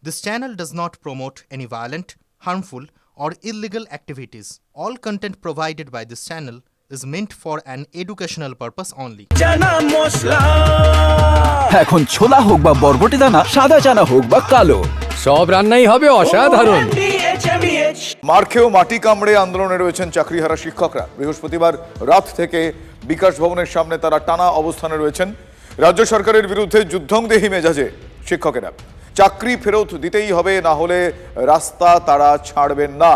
This channel does not promote any violent, harmful, or illegal activities. All content provided by this channel is meant for an educational purpose only. এখন ছোলা হোক বা বরবটি দানা, সাদা চানা হোক বা কালো, সব রান্নাই হবে অসাধারণ। মারখেও মাটি কামড়ে আন্দোলনে রয়েছেন চাকরিহারা শিক্ষকরা। বৃহস্পতিবার রাত থেকে বিকাশ ভবনের সামনে তারা টানা অবস্থানে রয়েছেন। রাজ্য সরকারের বিরুদ্ধে যুদ্ধংদেহী মেজাজে শিক্ষকেরা। চাকরি ফেরত দিতেই হবে, না হলে রাস্তা তারা ছাড়বেন না,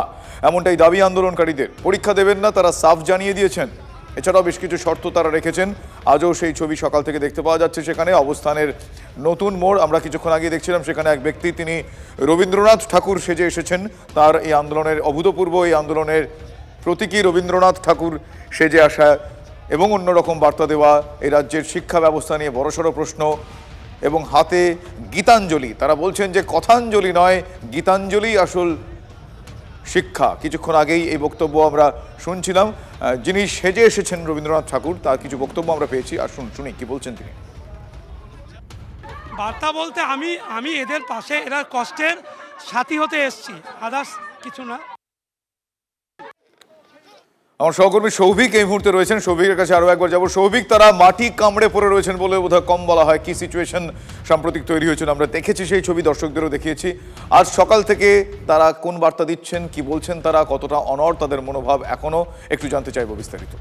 এমনটাই দাবি আন্দোলনকারীদের। পরীক্ষা দেবেন না তারা সাফ জানিয়ে দিয়েছেন। এছাড়াও বেশ কিছু শর্ত তারা রেখেছেন। আজও সেই ছবি সকাল থেকে দেখতে পাওয়া যাচ্ছে সেখানে। অবস্থানের নতুন মোড় আমরা কিছুক্ষণ আগে দেখছিলাম, সেখানে এক ব্যক্তি তিনি রবীন্দ্রনাথ ঠাকুর সেজে এসেছেন। তার এই আন্দোলনের অভূতপূর্ব এই আন্দোলনের প্রতীকী রবীন্দ্রনাথ ঠাকুর সেজে আসা এবং অন্যরকম বার্তা দেওয়া এই রাজ্যের শিক্ষা ব্যবস্থা নিয়ে বড়সড় প্রশ্ন। এবং হাতে গীতাঞ্জলি, তারা বলছেন যে কথাঞ্জলি নয়, গীতাঞ্জলি আসল শিক্ষা। কিছুক্ষণ আগেই এই বক্তব্য আমরা শুনছিলাম। যিনি সেজে এসেছেন রবীন্দ্রনাথ ঠাকুর, তার কিছু বক্তব্য আমরা পেয়েছি। আসুন শুনি কি বলছেন তিনি। বার্তা বলতে আমি এদের পাশে, এরা কষ্টের সাথী হতে এসেছি, আদার্স কিছু না। আমার সহকর্মী সৌভিক এই মুহূর্তে রয়েছেন। সৌভিকের কাছে আরো একবার যাবো। সৌভিক, তারা মাটি কামড়ে পড়ে রয়েছেন বলে বোধহয় কম বলা হয়। কি সিচুয়েশন সাম্প্রতিক তৈরি হয়েছিল, আমরা দেখেছি, সেই ছবি দর্শকদেরও দেখিয়েছি। আজ সকাল থেকে তারা কোন বার্তা দিচ্ছেন, কি বলছেন তারা, কতটা অনড় তাদের মনোভাব এখনো, একটু জানতে চাইবো বিস্তারিত।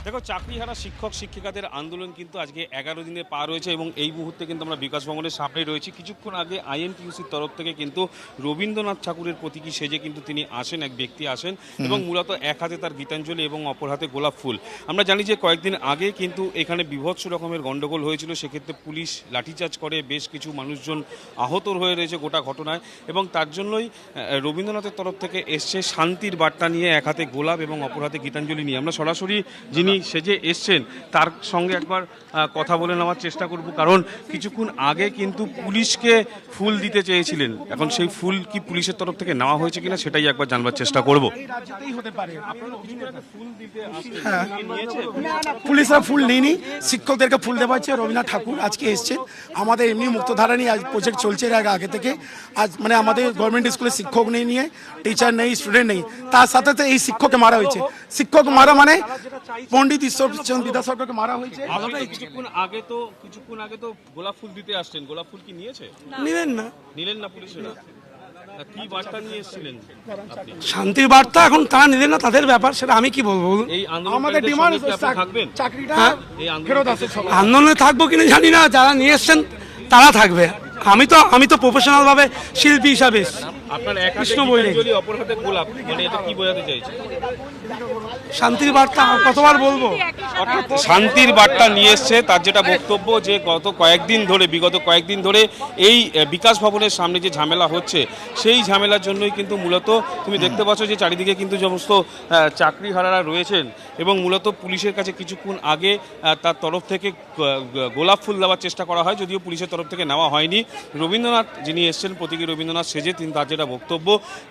দেখো, চাকরিহারা শিক্ষক শিক্ষিকাদের আন্দোলন কিন্তু আজকে 11 দিনে পা রয়েছে এবং এই মুহূর্তে কিন্তু আমরা বিকাশ ভবনের সামনে রয়েছি। কিছুক্ষণ আগে আইএনটিইউসির তরফ থেকে কিন্তু রবীন্দ্রনাথ ঠাকুরের প্রতীকী সেজে কিন্তু তিনি আসেন, এক ব্যক্তি আসেন এবং মূলত এক হাতে তার গীতাঞ্জলি এবং অপর হাতে গোলাপ ফুল। আমরা জানি যে কয়েকদিন আগে কিন্তু এখানে বিভৎস রকমের গণ্ডগোল হয়েছিল, সেক্ষেত্রে পুলিশ লাঠিচার্জ করে, বেশ কিছু মানুষজন আহত হয়ে রয়েছে গোটা ঘটনায়। এবং তার জন্যই রবীন্দ্রনাথের তরফ থেকে এসছে শান্তির বার্তা নিয়ে, এক হাতে গোলাপ এবং অপর হাতে গীতাঞ্জলি নিয়ে। আমরা সরাসরি যিনি সেজে এসছেন তার সঙ্গে একবার কথা বলে নেওয়ার চেষ্টা করব, কারণ কিছুক্ষণ আগে কিন্তু পুলিশকে ফুল দিতে চেয়েছিলেন। এখন সেই ফুল কি পুলিশের তরফ থেকে নেওয়া হয়েছে কিনা সেটাই একবার জানবার চেষ্টা করব। পুলিশরা ফুল নেয়নি, শিক্ষকদেরকে ফুল দেওয়া হচ্ছে। রবীন্দ্রনাথ ঠাকুর আজকে এসছেন। আমাদের এমনি মুক্তধারা নিয়ে আজ প্রজেক্ট চলছে আগে থেকে। আজ মানে আমাদের গভর্নমেন্ট স্কুলে শিক্ষক নেই, নিয়ে টিচার নেই, স্টুডেন্ট নেই, তার সাথে সাথে এই শিক্ষককে মারা হয়েছে। শিক্ষক মারা মানে পণ্ডিত ঈশ্বরচন্দ্র বিদ্যাসাগরকে মারা হয়েছে। কিছুক্ষণ আগে তো গোলাপ ফুল দিতে আসছেন, গোলাপ ফুল কি নিয়েছে? নিলেন না পুলিশেরা? কি বার্তা নিয়ে এসেছিলেন? শান্তির বার্তা। এখন তারা নিলেন না, তাদের ব্যাপার, সেটা আমি কি বলবো। আমাদের ডিমান্ড চাকরিটা ফেরত আসে। আন্দোলনে থাকবো কিনা জানি না, যারা নিয়ে এসছেন তারা থাকবে। আমি তো প্রফেশনাল ভাবে শিল্পী হিসাবে। আপনার এক হাতে গীতাঞ্জলি, অপর হাতে গোলাপ, মানে এটা কি বোঝাতে চাইছে? শান্তির বার্তা কতবার বলবো। শান্তির বার্তা নিয়ে এসছে, তার যেটা বক্তব্য যে বিগত কয়েকদিন ধরে এই বিকাশ ভবনের সামনে যে ঝামেলা হচ্ছে, সেই ঝামেলার জন্যই কিন্তু মূলত তুমি দেখতে পাচ্ছ যে চারিদিকে কিন্তু সমস্ত চাকরিহারারা রয়েছেন এবং মূলত পুলিশের কাছে কিছুক্ষণ আগে তার তরফ থেকে গোলাপ ফুল দেওয়ার চেষ্টা করা হয়, যদিও পুলিশের তরফ থেকে নেওয়া হয়নি। রবীন্দ্রনাথ যিনি এসছেন প্রতীকী রবীন্দ্রনাথ সেজে, তিনি তার যেটা বক্তব্য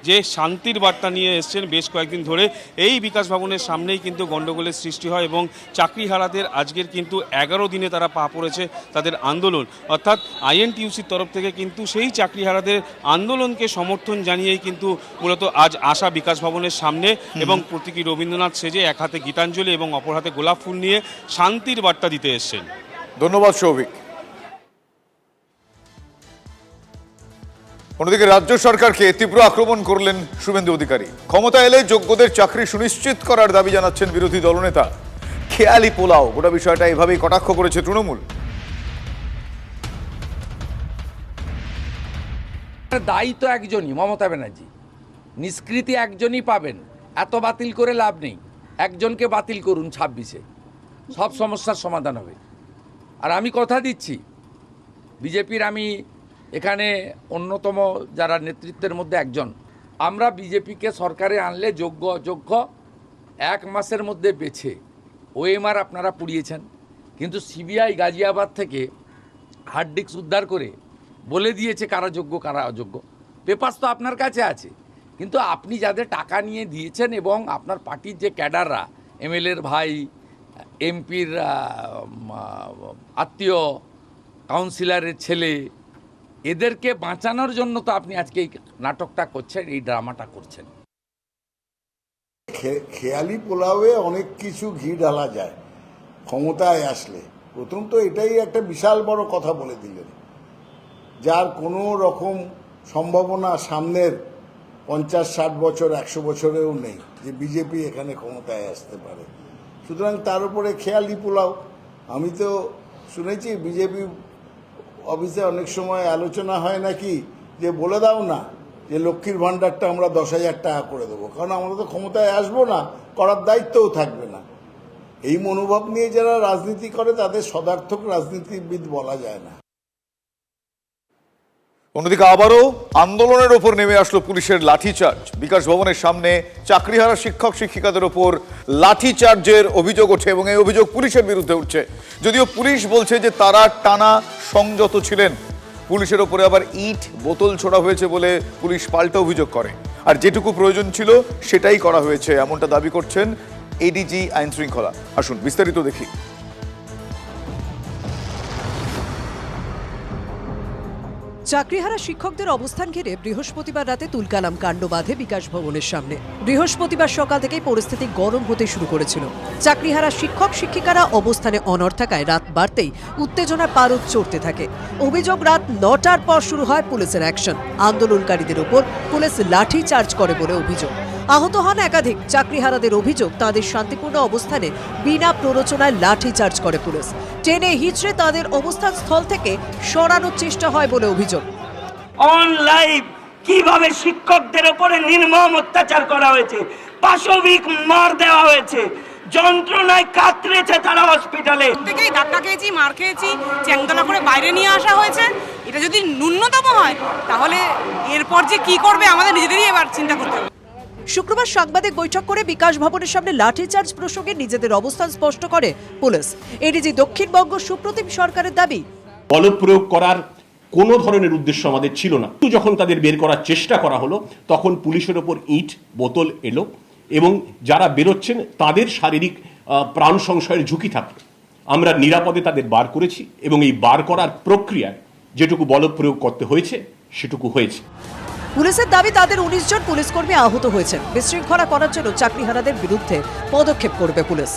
যে শান্তির বার্তা নিয়ে এসছেন। বেশ কয়েকদিন ধরে এই বিকাশ ভবনের সামনেই কিন্তু গণ্ডগোলের সৃষ্টি হয় এবং চাকরিহারাদের আজকের কিন্তু 11 দিনে তারা পা পড়েছে তাদের আন্দোলন। অর্থাৎ আইএনটিইউসির তরফ থেকে কিন্তু সেই চাকরিহারাদের আন্দোলনকে সমর্থন জানিয়েই কিন্তু মূলত আজ আসা বিকাশ ভবনের সামনে এবং প্রতীকী রবীন্দ্রনাথ সেজে এক হাতে গীতাঞ্জলি এবং অপর হাতে গোলাপ ফুল নিয়ে শান্তির বার্তা দিতে এসছেন। ধন্যবাদ সৌভিক। অন্যদিকে রাজ্য সরকারকে তীব্র আক্রমণ করলেন শুভেন্দু অধিকারী। ক্ষমতা এলে যোগ্যদের চাকরি সুনিশ্চিত করার দাবি জানাচ্ছেন বিরোধী দলনেতা। খেয়ালি পোলাও, গোটা বিষয়টা এভাবেই কটাক্ষ করেছে তৃণমূল। দায়ী তো একজনই, মমতা ব্যানার্জি। নিষ্কৃতি একজনই পাবেন, এত বাতিল করে লাভ নেই। একজনকে বাতিল করুন 26-এ, সব সমস্যার সমাধান হবে। আর আমি কথা দিচ্ছি, বিজেপির আমি এখানে অন্যতম যারা নেতৃত্বের মধ্যে একজন, আমরা বিজেপিকে সরকারে আনলে যোগ্য অযোগ্য 1 মাসের মধ্যে বেছে ওএমআর আপনারা পুড়িয়েছেন, কিন্তু সিবিআই গাজিয়াবাদ থেকে হার্ড ডিস্ক উদ্ধার করে বলে দিয়েছে কারা যোগ্য কারা অযোগ্য। পেপারস তো আপনার কাছে আছে, কিন্তু আপনি যাদের টাকা নিয়ে দিয়েছেন এবং আপনার পার্টির যে ক্যাডাররা, এমএলএর ভাই, এমপির আত্মীয়, কাউন্সিলরের ছেলে, এদেরকে বাঁচানোর জন্য তো আপনি আজকে এই নাটকটা করছেন, এই ড্রামাটা করছেন। খেয়ালি পোলাওয়ে অনেক কিছু ঘি ঢালা যায় ক্ষমতায় আসলে। প্রথম তো এটাই একটা বিশাল বড় কথা বলে দিলেন, যার কোনো রকম সম্ভাবনা সামনের 50-60 বছর 100 বছরেও নেই যে বিজেপি এখানে ক্ষমতায় আসতে পারে। সুতরাং তার উপরে খেয়ালি পোলাও। আমি তো শুনেছি বিজেপি অফিসে অনেক সময় আলোচনা হয় নাকি যে বলে দাও না যে লক্ষ্মীর ভাণ্ডারটা আমরা 10,000 টাকা করে দেবো, কারণ আমরা তো ক্ষমতায় আসবো না, করার দায়িত্বও থাকবে না। এই মনোভাব নিয়ে যারা রাজনীতি করে তাদের সদার্থক রাজনীতিবিদ বলা যায় না। অন্যদিকে আবারও আন্দোলনের ওপর নেমে আসলো পুলিশের লাঠিচার্জ। বিকাশ ভবনের সামনে চাকরিহারা শিক্ষক শিক্ষিকাদের ওপর লাঠিচার্জের অভিযোগ ওঠে এবং এই অভিযোগ পুলিশের বিরুদ্ধে উঠছে। যদিও পুলিশ বলছে যে তারা টানা সংযত ছিলেন। পুলিশের ওপরে আবার ইট বোতল ছোড়া হয়েছে বলে পুলিশ পাল্টা অভিযোগ করে, আর যেটুকু প্রয়োজন ছিল সেটাই করা হয়েছে, এমনটা দাবি করছেন এডিজি আইন শৃঙ্খলা। আসুন বিস্তারিত দেখি। চাকরিহারা শিক্ষকদের অবস্থান ঘিরে বৃহস্পতিবার রাতে তুলকালাম কাণ্ড বাঁধে বিকাশ ভবনের সামনে। বৃহস্পতিবার সকাল থেকেই পরিস্থিতি গরম হতে শুরু করেছিল। চাকরিহারা শিক্ষক শিক্ষিকারা অবস্থানে অনড় থাকায় রাত বাড়তেই উত্তেজনার পারদ চড়তে থাকে। অভিযোগ, রাত 9টার পর শুরু হয় পুলিশের অ্যাকশন। আন্দোলনকারীদের ওপর পুলিশ লাঠি চার্জ করে বলে অভিযোগ। আহত হন একাধিক। চাকরিহারাদের অভিযোগ, তাদের শান্তিপূর্ণ অবস্থানে বিনা প্ররোচনায় লাঠি চার্জ করে পুলিশ। টেনে হিচড়ে তাদের অবস্থান স্থল থেকে সরানোর চেষ্টা হয় বলে অভিযোগ। অন লাইভ কিভাবে শিক্ষকদের উপরে নির্মম অত্যাচার করা হয়েছে, পাশবিক মার দেওয়া হয়েছে, যন্ত্রণায় কাতরেছে তারা হসপিটালে। থেকেই ধাক্কা খেয়েছি, মার খেয়েছি, চ্যাংদোলা করে বাইরে নিয়ে আসা হয়েছে। এটা যদি ন্যূনতম হয় তাহলে এরপর যে কি করবে আমাদের নিজেদেরই এবার চিন্তা করতে হবে। শুক্রবার সাংবাদিক বৈঠক করে বিকাশ ভবনের সামনে লাঠিচার্জ প্রসঙ্গে নিজেদের অবস্থান স্পষ্ট করে পুলিশ। এডিজি দক্ষিণবঙ্গ সুপ্রতিম সরকারের দাবি, বল প্রয়োগ করার কোনো ধরনের উদ্দেশ্য আমাদের ছিল না। যখন তাদের বের করার চেষ্টা করা হলো তখন পুলিশের ওপর ইট বোতল এলো এবং যারা বেরোচ্ছেন তাদের শারীরিক প্রাণ সংশয়ের ঝুঁকি থাকলো। আমরা নিরাপদে তাদের বার করেছি এবং এই বার করার প্রক্রিয়ায় যেটুকু বল প্রয়োগ করতে হয়েছে সেটুকু হয়েছে। পুলিশের দাবি, তাদের 19 জন পুলিশ কর্মী আহত হয়েছেন। বিশৃঙ্খলা করার জন্য চাকরিহারাদের বিরুদ্ধে পদক্ষেপ করবে পুলিশ।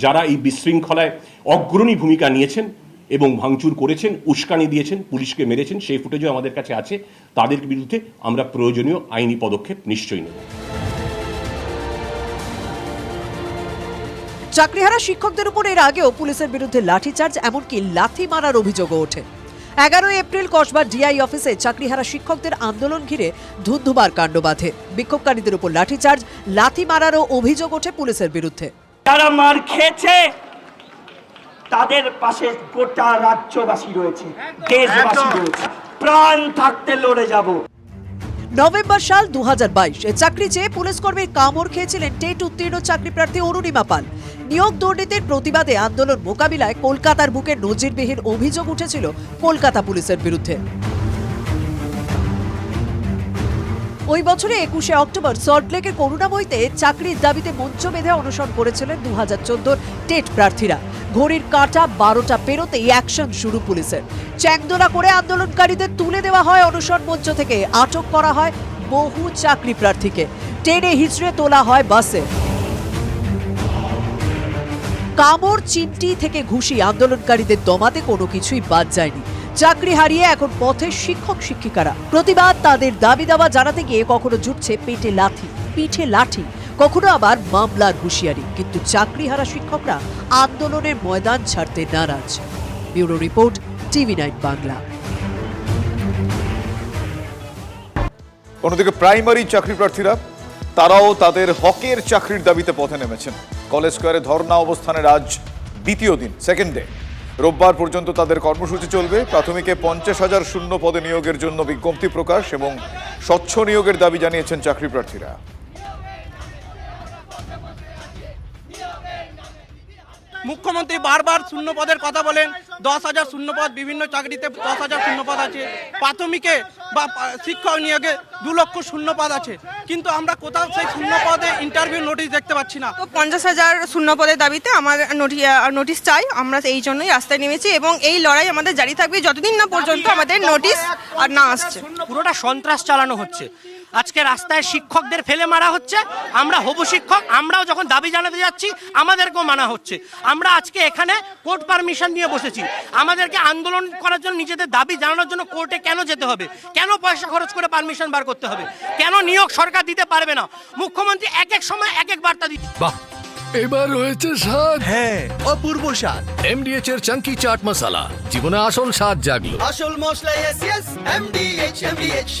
যারা এই বিশৃঙ্খলায় অগ্রণী ভূমিকা নিয়েছেন এবং ভাঙচুর করেছেন, উস্কানি দিয়েছেন, পুলিশকে মেরেছেন, সেই ফুটেজও আমাদের কাছে আছে। তাদের বিরুদ্ধে আমরা প্রয়োজনীয় আইনি পদক্ষেপ নিশ্চয়ই নেব। চাকরিহারা শিক্ষকদের উপর এর আগেও পুলিশের বিরুদ্ধে লাঠিচার্জ, এমনকি লাথি মারার অভিযোগও ওঠে। 11 এপ্রিল কসবার ডিআই অফিসে চাকরিহারা শিক্ষকদের আন্দোলন ঘিরে ধুন্ধুমার কাণ্ড বাঁধে। বিক্ষোভকারীদের উপর লাঠিচার্জ, লাথি মারারও অভিযোগ ওঠে পুলিশের বিরুদ্ধে। যারা মার খেয়েছে তাদের পাশে গোটা রাজ্যবাসী রয়েছে, দেশবাসী রয়েছে। প্রাণ থাকতে লড়ে যাব। নভেম্বর সাল 2022 চাকরি চেয়ে পুলিশ কর্মীর কামড় খেয়েছিলেন টেট উত্তীর্ণ চাকরি প্রার্থী অরুণিমা পাল। নিয়োগ দুর্নীতির প্রতিবাদে আন্দোলন মোকাবিলায় কলকাতার বুকে নজিরবিহীন অভিযোগ উঠেছিল কলকাতা পুলিশের বিরুদ্ধে। ওই বছরে 21শে অক্টোবর সল্টলেকের করুণাময়ীতে চাকরির দাবিতে মঞ্চ বেঁধে অনশন করেছিলেন 2014 টেট প্রার্থীরা। ঘড়ির কাঁটা 12টা পেরোতেই অ্যাকশন শুরু পুলিশের। চ্যাংদোলা করে আন্দোলনকারীদের তুলে দেওয়া হয় অনশন মঞ্চ থেকে। আটক করা হয় বহু চাকরি প্রার্থীকে। টেনে হিচড়ে তোলা হয় বাসে। কামড়, চিমটি থেকে ঘুষি, আন্দোলনকারীদের দমাতে কোনো কিছুই বাদ যায়নি। চাকরি হারিয়ে এখন পথে শিক্ষক শিক্ষিকারা। প্রতিবাদ, তাদের দাবি দাওয়া জানাতে গিয়ে কখনো জুটছে পেটে লাথি, পিঠে লাঠি, কখনো আবার মামলার হুঁশিয়ারি। কিন্তু চাকরিহারা শিক্ষকরা আন্দোলনের ময়দান ছাড়তে নারাজ। Bureau report, TV9 Bangla. অন্যদিকে প্রাইমারি চাকরি প্রার্থীরা তারাও তাদের হকের চাকরির দাবিতে পথে নেমেছেন। কলেজ স্কোয়ারে ধর্ণা অবস্থানের আজ দ্বিতীয় দিন, সেকেন্ড ডে। রোববার পর্যন্ত তাদের কর্মসূচি চলবে। প্রাথমিকে 50,000 শূন্য পদে নিয়োগের জন্য বিজ্ঞপ্তি প্রকাশ এবং স্বচ্ছ নিয়োগের দাবি জানিয়েছেন চাকরি প্রার্থীরা। মুখ্যমন্ত্রী বারবার শূন্যপদের কথা বলেন, 10,000 শূন্যপদ, বিভিন্ন চাকরিতে 10,000 শূন্যপদ আছে, প্রাথমিকে বা শিক্ষক নিয়োগে 2 লক্ষ শূন্যপদ আছে, কিন্তু আমরা কোথাও সেই শূন্যপদে ইন্টারভিউ নোটিশ দেখতে পাচ্ছি না। তো 50,000 শূন্যপদের দাবিতে আমার নোটিশ চাই, আমরা এই জন্যই রাস্তায় নেমেছি এবং এই লড়াই আমাদের জারি থাকবে যতদিন না পর্যন্ত আমাদের নোটিশ আর না আসছে। পুরোটা সন্ত্রাস চালানো হচ্ছে। আজকে রাস্তায় শিক্ষকদের ফেলে মারা হচ্ছে, আমরা হবু শিক্ষক, আমরাও যখন দাবি জানাতে যাচ্ছি আমাদেরকেও মানা হচ্ছে। আমরা আজকে এখানে কোর্ট পারমিশন নিয়ে বসেছি, আমাদেরকে আন্দোলন করার জন্য, নিজেদের দাবি জানানোর জন্য কোর্টে কেন যেতে হবে, কেন পয়সা খরচ করে পারমিশন বার করতে হবে, কেন নিয়োগ সরকার দিতে পারবে না, মুখ্যমন্ত্রী এক এক সময় এক এক বার্তা দিচ্ছে। বাহ, এবার রয়েছে স্বাদ। হ্যাঁ, অপূর্ব স্বাদ। এমডিএচ এর চাঙ্কি চাট মশলা, জীবনে আসল স্বাদ জাগলো। আসল মশলা, এমডিএচ।